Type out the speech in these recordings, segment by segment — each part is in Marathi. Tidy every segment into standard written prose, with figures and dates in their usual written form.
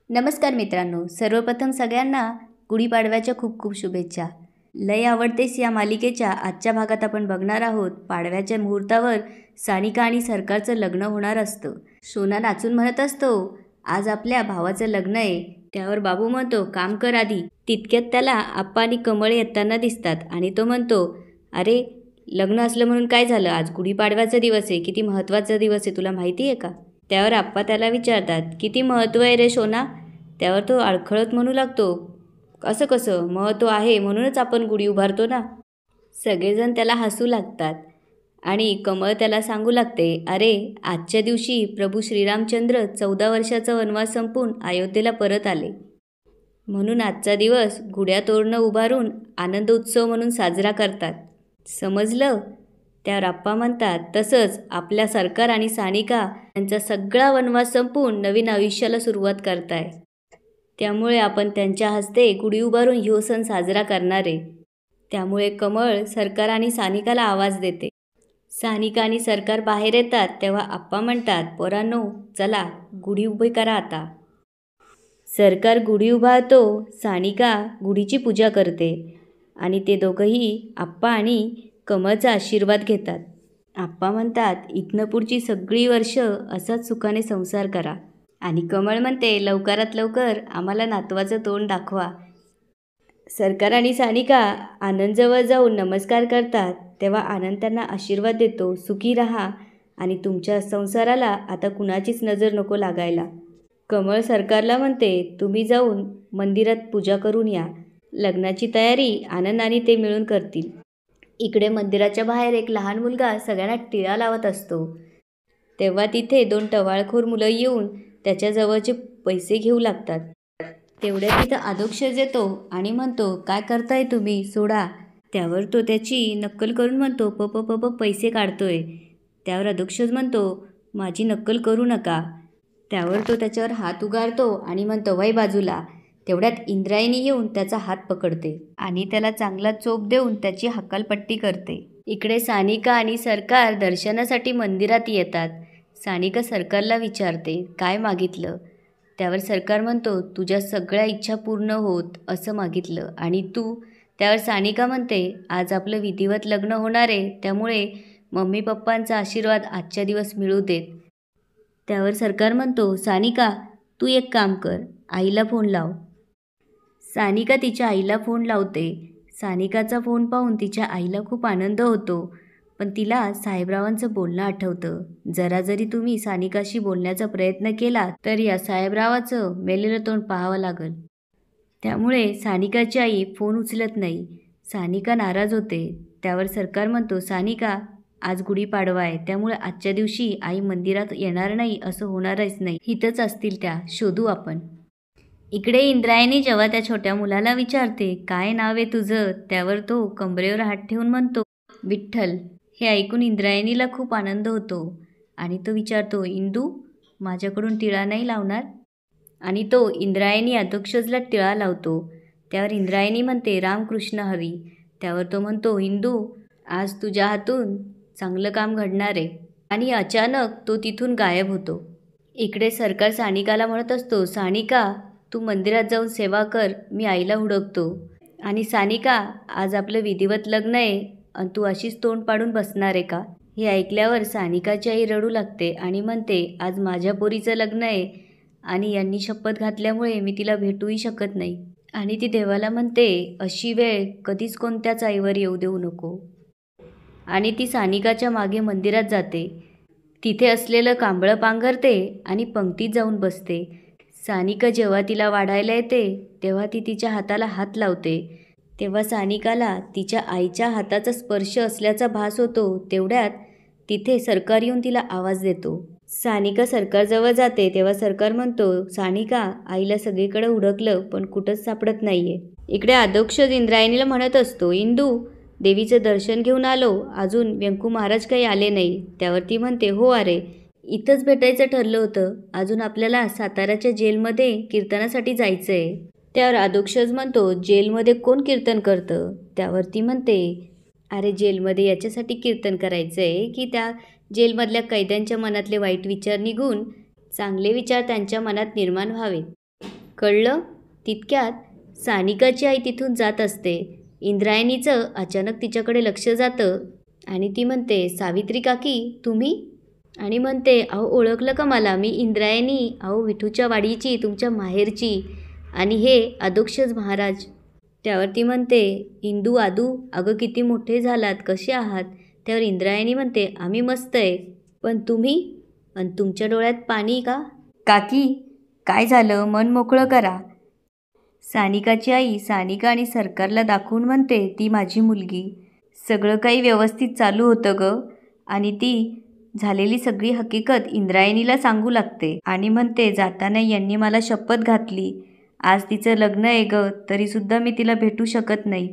नमस्कार मित्रांनो, सर्वप्रथम सगळ्यांना गुढीपाडव्याच्या खूप खूप शुभेच्छा. लय आवडतेस या मालिकेच्या आजच्या भागात आपण बघणार आहोत. पाडव्याच्या मुहूर्तावर सानिका आणि सरकारचं लग्न होणार असतं. सोना नाचून म्हणत असतो, आज आपल्या भावाचं लग्न आहे. त्यावर बाबू म्हणतो, काम कर आधी. तितक्यात त्याला आप्पा आणि कमळ येताना दिसतात आणि तो म्हणतो, अरे लग्न असलं म्हणून काय झालं, आज गुढीपाडव्याचा दिवस आहे, किती महत्त्वाचा दिवस आहे तुला माहिती आहे का. त्यावर आप्पा त्याला विचारतात, किती महत्त्व आहे रे सोना. त्यावर तो अडखळत म्हणू लागतो, असं कसं, महत्त्व आहे म्हणूनच आपण गुढी उभारतो ना. सगळेजण त्याला हसू लागतात आणि कमळ त्याला सांगू लागते, अरे आजच्या दिवशी प्रभू श्रीरामचंद्र 14 वर्षाचा वनवास संपून अयोध्येला परत आले, म्हणून आजचा दिवस गुढ्या तोरणं उभारून आनंद उत्सव म्हणून साजरा करतात, समजलं. त्यावर आप्पा म्हणतात, तसंच आपल्या सरकार आणि सानिका यांचा सगळा वनवास संपून नवीन आयुष्याला सुरुवात करताय, त्यामुळे आपण त्यांच्या हस्ते गुढी उभारून ह्यो सण साजरा करणार आहे. त्यामुळे कमळ सरकार आणि सानिकाला आवाज देते. सानिका आणि सरकार बाहेर येतात तेव्हा आप्पा म्हणतात, पोरांनो चला गुढी उभी करा आता. सरकार गुढी उभारतो, सानिका गुढीची पूजा करते आणि ते दोघंही आप्पा आणि कमळचा आशीर्वाद घेतात. आप्पा म्हणतात, इथनं पुढची सगळी वर्ष असाच सुखाने संसार करा. आणि कमळ म्हणते, लवकरात लवकर आम्हाला नातवाचं तोंड दाखवा. सरकार आणि सानिका आनंदजवळ जाऊन नमस्कार करतात तेव्हा आनंद त्यांना आशीर्वाद देतो, सुखी राहा आणि तुमच्या संसाराला आता कुणाचीच नजर नको लागायला. कमळ सरकारला म्हणते, तुम्ही जाऊन मंदिरात पूजा करून या. लग्नाची तयारी आनंद आणि ते मिळून करतील. इकडे मंदिराच्या बाहेर एक लहान मुलगा सगळ्यांना टिळा लावत असतो. तेव्हा तिथे 2 टवाळखोर मुलं येऊन त्याच्याजवळचे पैसे घेऊ लागतात. तेवढ्या तिथं अधोक्षज येतो आणि म्हणतो, काय करताय तुम्ही, सोडा. त्यावर तो त्याची नक्कल करून म्हणतो, प पैसे काढतोय. त्यावर अधोक्षज म्हणतो, माझी नक्कल करू नका. त्यावर तो त्याच्यावर हात उगारतो आणि म्हणतो, वय बाजूला. तेवढ्यात इंद्रायणी येऊन त्याचा हात पकडते आणि त्याला चांगला चोप देऊन त्याची हकालपट्टी करते. इकडे सानिका आणि सरकार दर्शनासाठी मंदिरात येतात. सानिका सरकारला विचारते, काय मागितलं. त्यावर सरकार म्हणतो, तुझ्या सगळ्या इच्छा पूर्ण होत असं मागितलं. आणि तू. त्यावर सानिका म्हणते, आज आपलं विधिवत लग्न होणार आहे, त्यामुळे मम्मी पप्पांचा आशीर्वाद आजच्या दिवस मिळू देत. त्यावर सरकार म्हणतो, सानिका तू एक काम कर, आईला फोन लाव. सानिका तिच्या आईला फोन लावते. सानिकाचा फोन पाहून तिच्या आईला खूप आनंद होतो, पण तिला साहेबरावांचं बोलणं आठवतं. जरा जरी तुम्ही सानिकाशी बोलण्याचा प्रयत्न केला तर या साहेबरावाचं मेलेलं तोंड पाहावं लागल. त्यामुळे सानिकाची आई फोन उचलत नाही. सानिका नाराज होते. त्यावर सरकार म्हणतो, सानिका आज गुढीपाडवा आहे, त्यामुळे आजच्या दिवशी आई मंदिरात येणार नाही, असं होणारच नाही. हितच असतील त्या, शोधू आपण. इकडे इंद्रायणी जेव्हा त्या छोट्या मुलाला विचारते, काय नाव आहे तुझं. त्यावर तो कंबरेवर हात ठेवून म्हणतो, विठ्ठल. हे ऐकून इंद्रायणीला खूप आनंद होतो आणि तो विचारतो, इंदू माझ्याकडून टिळा नाही लावणार. आणि तो इंद्रायणी अधोक्षजला टिळा लावतो. त्यावर इंद्रायणी म्हणते, रामकृष्ण हरी. त्यावर तो म्हणतो, इंदू आज तुझ्या हातून चांगलं काम घडणार आहे. आणि अचानक तो तिथून गायब होतो. इकडे सरकार सानिकाला म्हणत असतो, सानिका तू मंदिरात जाऊन सेवा कर, मी आईला हुडकतो. आणि सानिका आज आपलं विधिवत लग्न आहे आणि तू अशीच तोंड पाडून बसणार आहे का. हे ऐकल्यावर सानिकाची आई रडू लागते आणि म्हणते, आज माझ्या पोरीचं लग्न आहे आणि यांनी शपथ घातल्यामुळे मी तिला भेटूही शकत नाही. आणि ती देवाला म्हणते, अशी वेळ कधीच कोणत्याच आईवर येऊ देऊ नको. आणि ती सानिकाच्या मागे मंदिरात जाते. तिथे असलेलं कांबळं पांघरते आणि पंक्तीत जाऊन बसते. सानिका जेव्हा तिला वाढायला येते तेव्हा ती तिच्या हाताला हात लावते. तेव्हा सानिकाला तिच्या आईच्या हाताचा स्पर्श असल्याचा भास होतो. तेवढ्यात तिथे सरकार येऊन तिला आवाज देतो. सानिका सरकारजवळ जाते तेव्हा सरकार म्हणतो, सानिका आईला सगळीकडे हुडकलं पण कुठंच सापडत नाहीये. इकडे अधोक्षज इंद्रायणीला म्हणत असतो, इंदू देवीचं दर्शन घेऊन आलो, अजून व्यंकू महाराज काही आले नाही. त्यावर ती म्हणते, हो अरे इथंच भेटायचं ठरलं होतं, अजून आपल्याला साताऱ्याच्या जेलमध्ये कीर्तनासाठी जायचं आहे. त्यावर अधोक्षज म्हणतो, जेलमध्ये कोण कीर्तन करतं. त्यावर ती म्हणते, अरे जेलमध्ये याच्यासाठी कीर्तन करायचं आहे की त्या जेलमधल्या कैद्यांच्या मनातले वाईट विचार निघून चांगले विचार त्यांच्या मनात निर्माण व्हावेत. कळलं? तितक्यात सानिकाची आई तिथून जात असते. इंद्रायणीचं अचानक तिच्याकडे लक्ष जातं आणि ती म्हणते, सावित्री काकी तुम्ही? आणि म्हणते, अहो ओळखलं का मला? मी इंद्रायणी, अहो विठूच्या वाडीची, तुमच्या माहेरची. आणि हे अधोक्षज महाराज. त्यावर ती म्हणते, इंदू आदू, अगं किती मोठे झालात, कसे आहात? त्यावर इंद्रायणी म्हणते, आम्ही मस्त आहे, पण तुम्ही? आणि तुमच्या डोळ्यात पाणी का? काकी काय झालं? मन मोकळं करा. सानिकाची आई सानिका आणि सरकारला दाखवून म्हणते, ती माझी मुलगी. सगळं काही व्यवस्थित चालू होतं गं. आणि ती झालेली सगळी हकीकत इंद्रायणीला सांगू लागते आणि म्हणते, जाताना यांनी मला शपथ घातली, आज तिचं लग्न आहे गं, तरीसुद्धा मी तिला भेटू शकत नाही.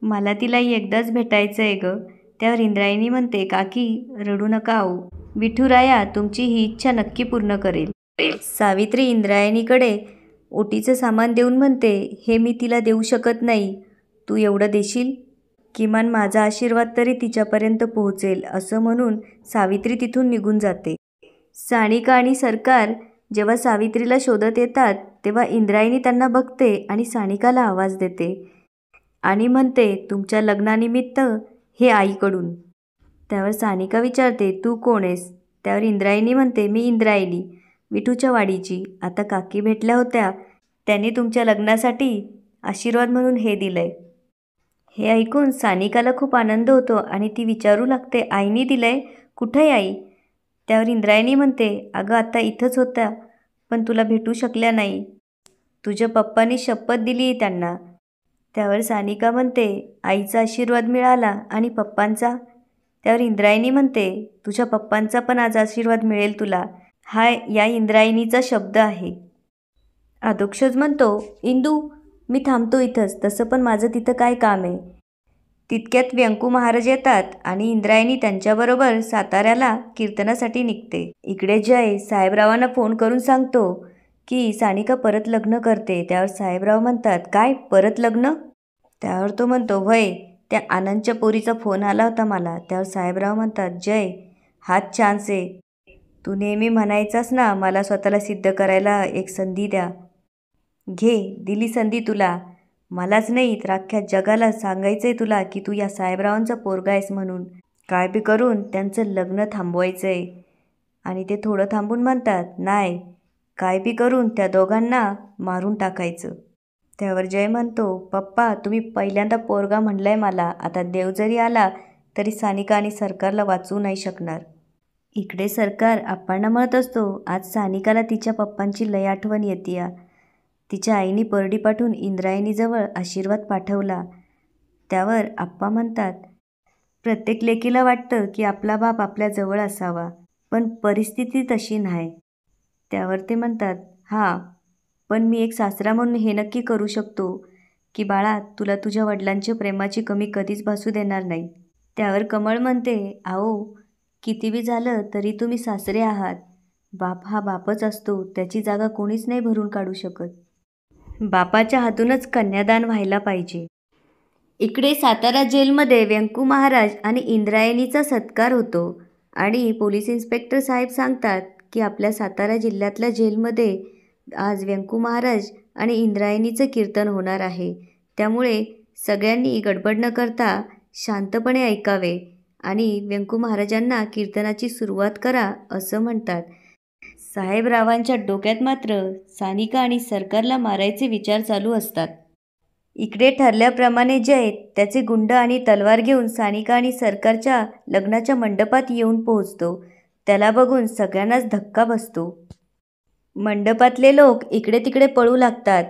मला तिला एकदाच भेटायचं आहे गं. त्यावर इंद्रायणी म्हणते, काकी रडू नका आहो, विठुराया तुमची ही इच्छा नक्की पूर्ण करेल. सावित्री इंद्रायणीकडे ओटीचं सामान देऊन म्हणते, हे मी तिला देऊ शकत नाही, तू एवढं देशील? किमान माझा आशीर्वाद तरी तिच्यापर्यंत पोहोचेल. असं म्हणून सावित्री तिथून निघून जाते. सानिका आणि सरकार जेव्हा सावित्रीला शोधत येतात तेव्हा इंद्रायणी त्यांना बघते आणि सानिकाला आवाज देते आणि म्हणते, तुमच्या लग्नानिमित्त हे आईकडून. त्यावर सानिका विचारते, तू कोण आहेस? त्यावर इंद्रायणी म्हणते, मी इंद्रायणी, विठूच्या वाडीची. आता काकी भेटल्या होत्या, त्यांनी तुमच्या लग्नासाठी आशीर्वाद म्हणून हे दिलंय. हे ऐकून सानिकाला खूप आनंद होतो आणि ती विचारू लागते, आईने दिलंय? कुठे आई? त्यावर इंद्रायणी म्हणते, अगं आता इथंच होत्या, पण तुला भेटू शकल्या नाही. तुझ्या पप्पांनी शपथ दिली त्यांना. त्यावर सानिका म्हणते, आईचा आशीर्वाद मिळाला आणि पप्पांचा? त्यावर इंद्रायणी म्हणते, तुझ्या पप्पांचा पण आज आशीर्वाद मिळेल तुला. हा या इंद्रायणीचा शब्द आहे. अधोक्षज म्हणतो, इंदू मी थांबतो इथंच, तसं पण माझं तिथं काय काम आहे. तितक्यात व्यंकू महाराज येतात आणि इंद्रायणी त्यांच्याबरोबर साताऱ्याला कीर्तनासाठी निघते. इकडे जय साहेबरावांना फोन करून सांगतो की सानिका परत लग्न करते. त्यावर साहेबराव म्हणतात, काय परत लग्न? त्यावर तो म्हणतो, वय त्या आनंदच्या पोरीचा फोन आला होता मला. त्यावर साहेबराव म्हणतात, जय हाच चान्स आहे, तू नेहमी म्हणायचास ना मला स्वतःला सिद्ध करायला एक संधी द्या. घे, दिली संधी तुला. मलाच नाही तर अख्ख्या जगाला सांगायचं आहे तुला की तू या साहेबरावांचा पोरगा आहेस म्हणून. काय बी करून त्यांचं लग्न थांबवायचं आहे. आणि ते थोडं थांबून म्हणतात, नाही काय बी करून त्या दोघांना मारून टाकायचं. त्यावर जय म्हणतो, पप्पा तुम्ही पहिल्यांदा पोरगा म्हणलाय मला, आता देव जरी आला तरी सानिका आणि सरकारला वाचवू नाही शकणार. इकडे सरकार आप्पांना म्हणत असतो, आज सानिकाला तिच्या पप्पांची लय आठवण येते. तिच्या आईने परडी पाठवून इंद्रायणीजवळ आशीर्वाद पाठवला. त्यावर आप्पा म्हणतात, प्रत्येक लेकीला वाटतं की आपला बाप आपल्या जवळ असावा, पण परिस्थिती तशी नाही. त्यावर ते म्हणतात, हां पण मी एक सासरा म्हणून हे नक्की करू शकतो की बाळा तुला तुझ्या वडिलांच्या प्रेमाची कमी कधीच भासू देणार नाही. त्यावर कमळ म्हणते, आओ किती बी झालं तरी तुम्ही सासरे आहात. बाप हा बापच असतो, त्याची जागा कोणीच नाही भरून काढू शकत. बापाच्या हातूनच कन्यादान व्हायला पाहिजे. इकडे सातारा जेलमध्ये व्यंकू महाराज आणि इंद्रायणीचा सत्कार होतो आणि पोलीस इन्स्पेक्टर साहेब सांगतात की आपल्या सातारा जिल्ह्यातल्या जेलमध्ये आज व्यंकू महाराज आणि इंद्रायणीचं कीर्तन होणार आहे. त्यामुळे सगळ्यांनी गडबड न करता शांतपणे ऐकावे आणि व्यंकू महाराजांना कीर्तनाची सुरुवात करा असं म्हणतात. साहेबरावांच्या डोक्यात मात्र सानिका आणि सरकारला मारायचे विचार चालू असतात. इकडे ठरल्याप्रमाणे जय त्याचे गुंड आणि तलवार घेऊन सानिका आणि सरकारच्या लग्नाच्या मंडपात येऊन पोहोचतो. त्याला बघून सगळ्यांनाच धक्का बसतो. मंडपातले लोक इकडे तिकडे पळू लागतात.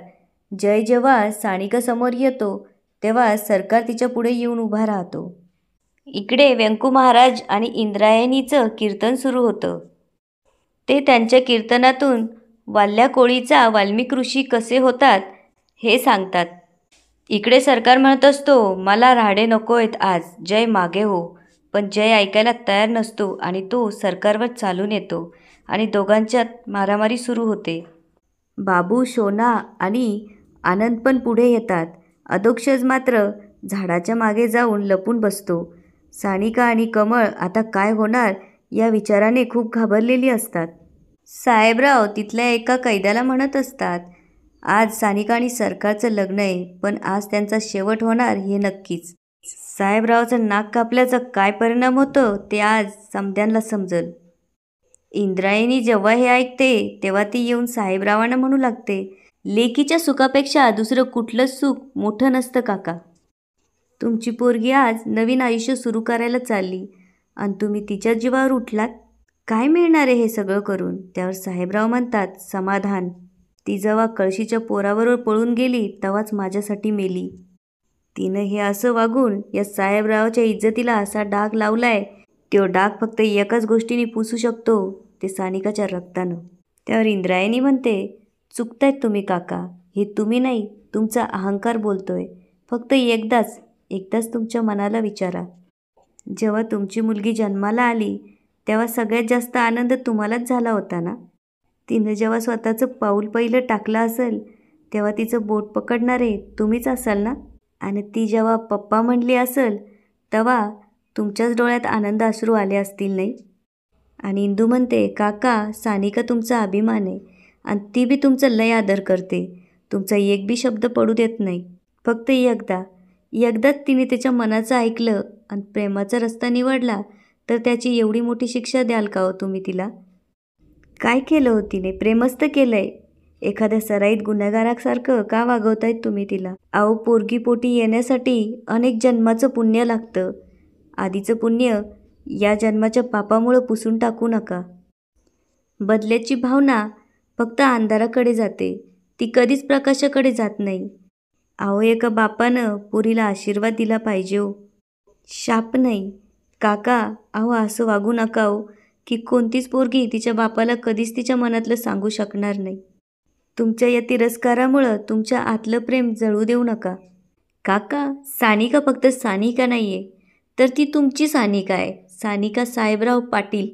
जय जेव्हा सानिकासमोर येतो तेव्हा सरकार तिच्या पुढे येऊन उभा राहतो. इकडे व्यंकू महाराज आणि इंद्रायणीचं कीर्तन सुरू होतं. ते त्यांच्या कीर्तनातून वाल्ल्या कोळीचा वाल्मिक ऋषी कसे होतात हे सांगतात. इकडे सरकार म्हणत असतो, मला राहाडे नको आहेत आज, जय मागे हो. पण जय ऐकायला तयार नसतो आणि तो सरकारवर चालून येतो आणि दोघांच्यात मारामारी सुरू होते. बाबू, शोना आणि आनंद पण पुढे येतात. अधोक्षज मात्र झाडाच्या मागे जाऊन लपून बसतो. सानिका आणि कमळ आता काय होणार या विचाराने खूप घाबरलेली असतात. साहेबराव तिथल्या एका कैद्याला म्हणत असतात, आज सानिका आणि सरकारचं लग्न आहे, पण आज त्यांचा शेवट होणार हे नक्कीच. साहेबरावाचं नाक कापल्याचा काय परिणाम होतो ते आज समद्यांना समजल. इंद्रायणी जेव्हा हे ऐकते तेव्हा ती येऊन साहेबरावांना म्हणू लागते, लेकीच्या सुखापेक्षा दुसरं कुठलंच सुख मोठं नसतं काका. तुमची पोरगी आज नवीन आयुष्य सुरू करायला चालली आणि तुम्ही तिच्या जीवावर उठलात. काय मिळणार आहे हे सगळं करून? त्यावर साहेबराव म्हणतात, समाधान. ती जेव्हा कळशीच्या पोराबरोबर पळून गेली तेव्हाच माझ्यासाठी मेली. तिनं हे असं वागून या साहेबरावाच्या इज्जतीला असा डाग लावलाय, तो डाग फक्त एकाच गोष्टीने पुसू शकतो, ते सानिकाच्या रक्तानं. त्यावर इंद्रायणी म्हणते, चुकतायत तुम्ही काका. हे तुम्ही नाही, तुमचा अहंकार बोलतोय. फक्त एकदाच तुमच्या मनाला विचारा. जेव्हा तुमची मुलगी जन्माला आली तेव्हा सगळ्यात जास्त आनंद तुम्हालाच झाला होता ना. तिनं जेव्हा स्वतःचं पाऊल पहिलं टाकलं असेल तेव्हा तिचं बोट पकडणारे तुम्हीच असाल ना. आणि ती जेव्हा पप्पा म्हणली असेल तेव्हा तुमच्याच डोळ्यात आनंद अश्रू आले असतील नाही. आणि इंदू म्हणते, काका सानिका तुमचा अभिमान आहे आणि ती बी तुमचं लय आदर करते. तुमचा एक बी शब्द पडू देत नाही. फक्त एकदाच तिने त्याच्या मनाचं ऐकलं आणि प्रेमाचा रस्ता निवडला तर त्याची एवढी मोठी शिक्षा द्याल का हो तुम्ही तिला? काय केलं हो तिने? प्रेमच तर केलंय. एखाद्या सराईत गुन्हेगारासारखं का वागवतायत तुम्ही तिला? अहो, पोरगी पोटी येण्यासाठी अनेक जन्माचं पुण्य लागतं. आधीचं पुण्य या जन्माच्या पापामुळं पुसून टाकू नका. बदल्याची भावना फक्त अंधाराकडे जाते, ती कधीच प्रकाशाकडे जात नाही. अहो, एका बापानं पोरीला आशीर्वाद दिला पाहिजे हो, शाप नाही. काका अहो, असं वागू नका हो, की कोणतीच पोरगी तिच्या बापाला कधीच तिच्या मनातलं सांगू शकणार नाही. तुमच्या या तिरस्कारामुळं तुमच्या आतलं प्रेम जळू देऊ नका. काका, सानिका फक्त सानिका नाही आहे, तर ती तुमची सानिका आहे, सानिका साहेबराव पाटील.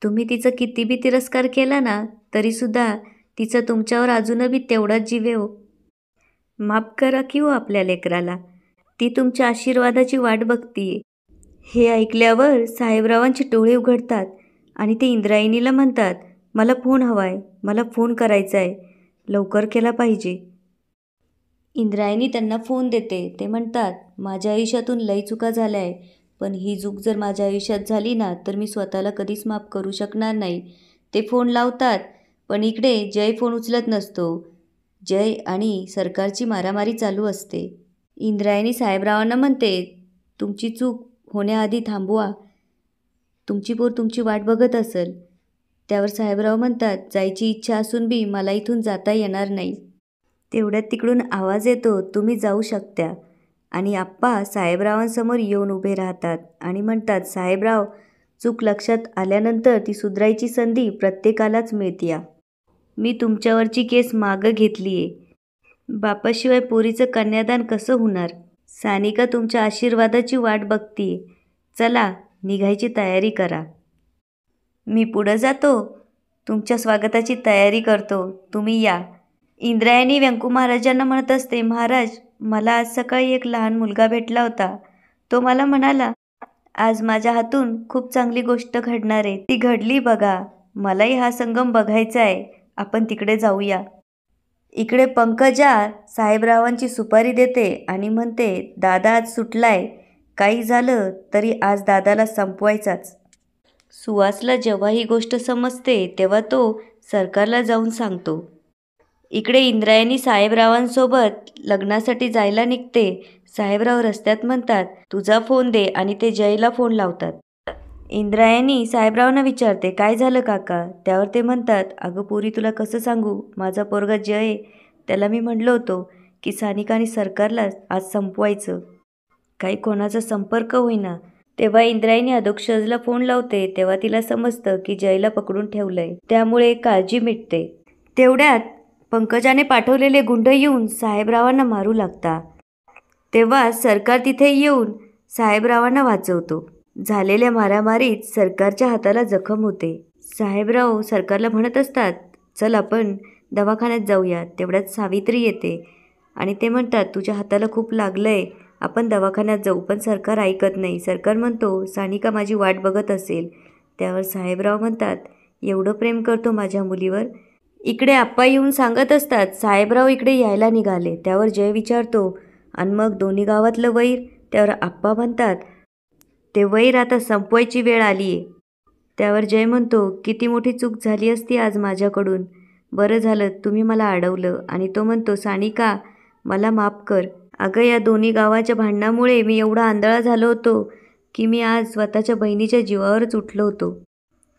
तुम्ही तिचा किती बी तिरस्कार केला ना तरीसुद्धा तिचा तुमच्यावर अजूनही बी तेवढाच जीव आहे हो. माफ करा की हो आपल्या लेकराला, ती तुमच्या आशीर्वादाची वाट बघतीये. हे ऐकल्यावर साहेबरावांची डोळे उघडतात आणि ते इंद्रायणीला म्हणतात, मला फोन हवा आहे, मला फोन करायचा आहे, लवकर केला पाहिजे. इंद्रायणी त्यांना फोन देते. ते म्हणतात, माझ्या आयुष्यातून लई चुका झाल्या आहे, पण ही चूक जर माझ्या आयुष्यात झाली ना तर मी स्वतःला कधीच माफ करू शकणार नाही. ते फोन लावतात, पण इकडे जय फोन उचलत नसतो. जय आणि सरकारची मारामारी चालू असते. इंद्रायणी साहेबरावांना म्हणते, तुमची चूक होण्याआधी थांबवा, तुमची पोर तुमची वाट बघत असेल. त्यावर साहेबराव म्हणतात, जायची इच्छा असून बी मला इथून जाता येणार नाही. तेवढ्यात तिकडून आवाज येतो, तुम्ही जाऊ शकता. आणि आप्पा साहेबरावांसमोर येऊन उभे राहतात आणि म्हणतात, साहेबराव, चूक लक्षात आल्यानंतर ती सुधारायची संधी प्रत्येकालाच मिळते. मी तुमच्यावरची केस मागं घेतली आहे. बापाशिवाय पोरीचं कन्यादान कसं होणार? सानिका तुमच्या आशीर्वादाची वाट बघतीये. चला, निघायची तयारी करा. मी पुढं जातो, तुमच्या स्वागताची तयारी करतो, तुम्ही या. इंद्रायणी व्यंकू महाराजांना म्हणत असते, महाराज, मला आज सकाळी एक लहान मुलगा भेटला होता. तो मला म्हणाला, आज माझ्या हातून खूप चांगली गोष्ट घडणार आहे. ती घडली बघा. मलाही हा संगम बघायचा आहे. आपण तिकडे जाऊया. इकडे पंकजा साहेबरावांची सुपारी देते आणि म्हणते, दादा आज सुटलाय. काही झालं तरी आज दादाला संपवायचाच. सुहासला जेव्हा ही गोष्ट समजते तेव्हा तो सरकारला जाऊन सांगतो. इकडे इंद्रायणी साहेबरावांसोबत लग्नासाठी जायला निघते. साहेबराव रस्त्यात म्हणतात, तुझा फोन दे, आणि ते जयला फोन लावतात. इंद्रायणी साहेबरावांना विचारते, काय झालं काका? त्यावर ते म्हणतात, अगं पोरी, तुला कसं सांगू, माझा पोरगा जय, त्याला मी म्हणलो होतो की सानिका आणि सरकारला आज संपवायचं. काही कोणाचा संपर्क होईना. तेव्हा इंद्रायणी अधोक्षजला फोन लावते. तेव्हा तिला समजतं की जयला पकडून ठेवलंय, त्यामुळे काळजी मिटते. तेवढ्यात पंकजाने पाठवलेले गुंड येऊन साहेबरावांना मारू लागतात. तेव्हा सरकार तिथे येऊन साहेबरावांना वाचवतो. झालेल्या मारामारीत सरकारच्या हाताला जखम होते. साहेबराव सरकारला म्हणत असतात, चल आपण दवाखान्यात जाऊया. तेवढ्यात सावित्री येते आणि ते म्हणतात, तुझ्या हाताला खूप लागलंय, आपण दवाखान्यात जाऊ. पण सरकार ऐकत नाही. सरकार म्हणतो, सानिका माझी वाट बघत असेल. त्यावर साहेबराव म्हणतात, एवढं प्रेम करतो माझ्या मुलीवर, इकडे आप्पा येऊन सांगत असतात साहेबराव इकडे यायला निघाले. त्यावर जय विचारतो, आणि मग दोन्ही गावातलं वैर? त्यावर आप्पा म्हणतात, ते वैर आता संपवायची वेळ आली आहे. त्यावर जय म्हणतो, किती मोठी चूक झाली असती आज माझ्याकडून. बरं झालं तुम्ही मला अडवलं. आणि तो म्हणतो, सानिका मला माफ कर. अगं या दोन्ही गावाच्या भांडणामुळे मी एवढा आंधळा झालो होतो की मी आज स्वतःच्या बहिणीच्या जीवावरच उठलो होतो.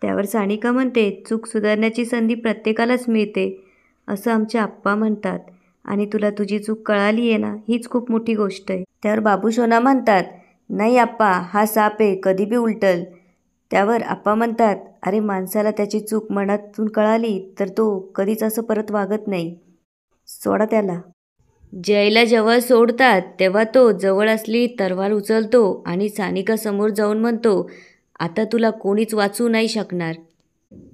त्यावर सानिका म्हणते, चूक सुधारण्याची संधी प्रत्येकालाच मिळते असं आमचे आप्पा म्हणतात, आणि तुला तुझी चूक कळाली आहे ना, हीच खूप मोठी गोष्ट आहे. त्यावर बाबू सोना म्हणतात, नाही आप्पा, हा साप आहे, कधी बी उलटल. त्यावर आप्पा म्हणतात, अरे माणसाला त्याची चूक मनातून कळाली तर तो कधीच असं परत वागत नाही, सोडा त्याला. जयला जेव्हा सोडतात तेव्हा तो जवळ असली तलवार उचलतो आणि सानिका समोर जाऊन म्हणतो, आता तुला कोणीच वाचू नाही शकणार.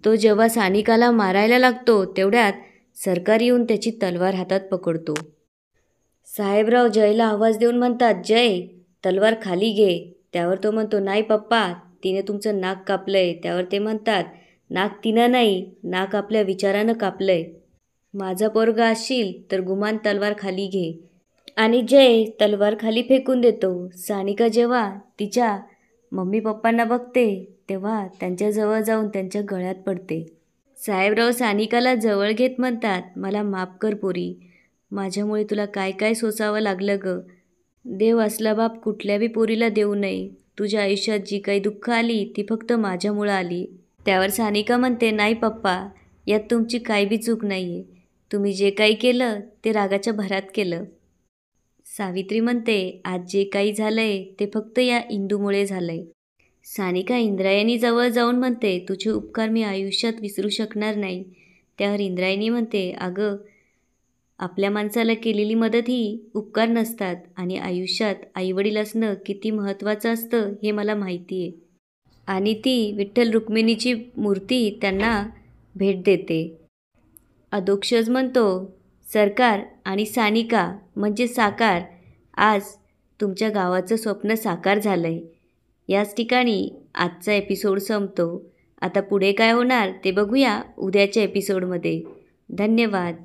तो जेव्हा सानिकाला मारायला लागतो तेवढ्यात सरकार येऊन त्याची तलवार हातात पकडतो. साहेबराव जयला आवाज देऊन म्हणतात, जय तलवार खाली घे. त्यावर तो म्हणतो, नाही पप्पा, तिने तुमचं नाक कापलंय. त्यावर ते म्हणतात, नाक तिनं नाही, नाक आपल्या विचारानं कापलंय. माझा पोरगा असशील तर गुमान तलवार खाली घे. आणि जय तलवार खाली फेकून देतो. सानिका जेव्हा तिच्या मम्मी पप्पांना बघते तेव्हा त्यांच्याजवळ जाऊन त्यांच्या गळ्यात पडते. साहेबराव सानिकाला जवळ घेत म्हणतात, मला माफ कर पोरी, माझ्यामुळे तुला काय काय सोसावं लागलं ग. देव असला बाप कुठल्या बी पोरीला देऊ नये. तुझ्या आयुष्यात जी काही दुःख आली ती फक्त माझ्यामुळं आली. त्यावर सानिका म्हणते, नाही पप्पा, यात तुमची काही बी चूक नाही आहे. तुम्ही जे काही केलं ते रागाच्या भरात केलं. सावित्री म्हणते, आज जे काही झालंय ते फक्त या इंदूमुळे झालंय. सानिका इंद्रायणीजवळ जाऊन म्हणते, तुझे उपकार मी आयुष्यात विसरू शकणार नाही. त्यावर इंद्रायणी म्हणते, अगं आपल्या माणसाला केलेली मदत ही उपकार नसतात, आणि आयुष्यात आईवडील असणं किती महत्त्वाचं असतं हे मला माहिती आहे. आणि ती विठ्ठल रुक्मिणीची मूर्ती त्यांना भेट देते. अधोक्षज म्हणतो, सरकार आणि सानिका म्हणजे साकार, आज तुमच्या गावाचं स्वप्न साकार झालं आहे. याच ठिकाणी आजचा एपिसोड संपतो. आता पुढे काय होणार ते बघूया उद्याच्या एपिसोडमध्ये. धन्यवाद.